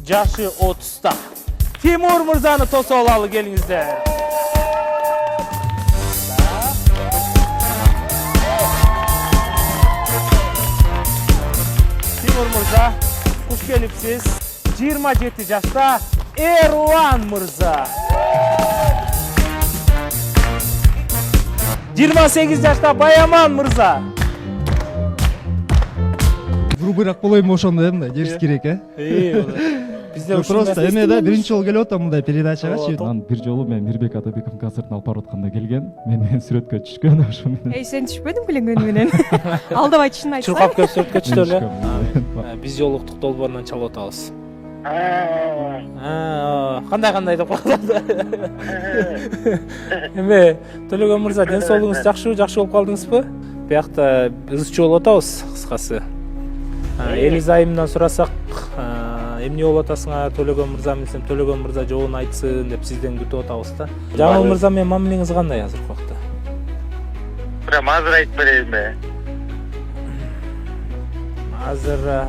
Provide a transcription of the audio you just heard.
жашы 30'ta. Timur Mırza'nı tosa olalı gelingizler. Timur Mırza, hoş gelipsiz. 27 yaşta Erwan Mırza. 28 yaşta Bayaman Mırza. Грубыраак болойм ошондо да жериш керек Bizde просто эме да биринчи жолу келип атам мындай передачага Анан бир жолу мен Мирбек Атабековдун концертин алып барып атканда келген. Мен менен сүрөткө түшкөн ошо менен. Сен түшпөдүң белең менен. Алдабай чын айтсаң. Чуркап көп сүрөткө түштү эле. Биз жолуктук долбоорунан чалып атабыз. Кандай деп калды. Эме Төлөгөн мырза, ден соолугуңуз жакшы болуп калдыңызбы? Биякта ызчуу болуп атабыз кыскасы. Элиз айымдан сурасак, эмне болуп атасыңар Төлөгөн мырза менен, Төлөгөн мырза жообун айтсын деп сизден күтүп атабыз да. Жаңыл мырза менен мамилеңиз кандай азыркы убакта? Прям азыр айтып берейинби? Азыр